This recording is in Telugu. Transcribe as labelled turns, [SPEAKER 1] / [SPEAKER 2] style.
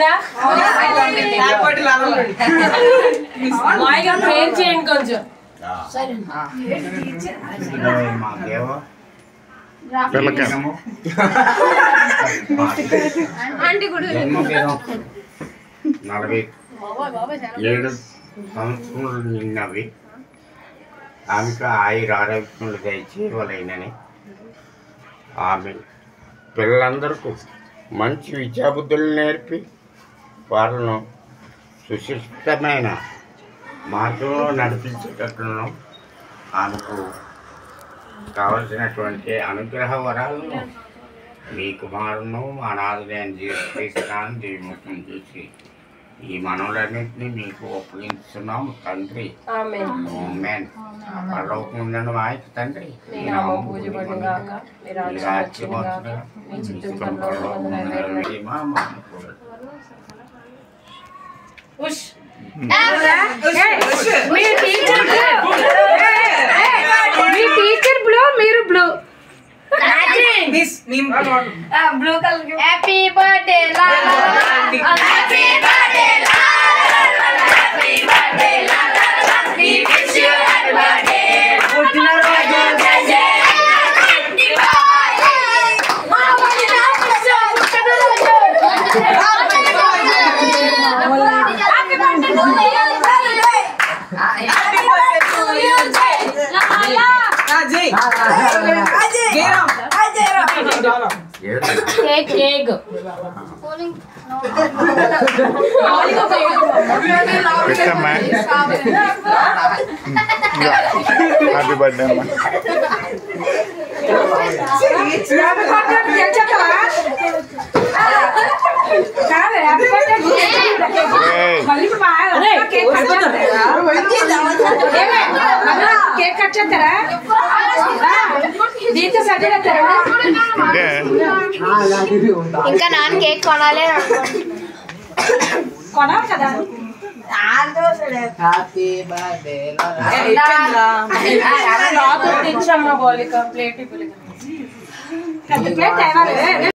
[SPEAKER 1] వచ్చిందా ప్రేర్ చేయండి కొంచెం
[SPEAKER 2] నలభై 7 సంవత్సరాలు నిన్నవి ఆమెకు ఆయుర ఆరోగ్యములు దయచేయవలైనని ఆమె పిల్లలందరికీ మంచి విద్యాబుద్ధులు నేర్పి వాళ్ళను సుశిష్టమైన మార్గంలో నడిపించేటట్లను ఆమెకు కావలసినటువంటి అనుగ్రహ వరాలను మీ కుమారును మా నాదులైన జీవితాన్ని జీవిముఖం చేసి ఈ మనవులన్నింటినీ మీకు ఒప్పగించున్నాం తండ్రి. ఆమేన్. పరలోకముందున్న మా యొక్క తండ్రి
[SPEAKER 3] టీచర్ బ్లూ మీరు blue
[SPEAKER 4] blue colour happy birthday happy birthday happy birthday we wish you happy birthday
[SPEAKER 5] happy birthday అమ్మా.
[SPEAKER 3] కేక్ కట్ చేస్తారా దీంతో సర్దేస్తారా
[SPEAKER 4] ఇంకా నాన్న కేక్ కొనాలి
[SPEAKER 3] కొనాలి కదా
[SPEAKER 6] హ్యాపీ బర్త్డే
[SPEAKER 1] తెచ్చమ్మా బాలిక ప్లేట్
[SPEAKER 3] పెద్ద ప్లేట్ తేవాలి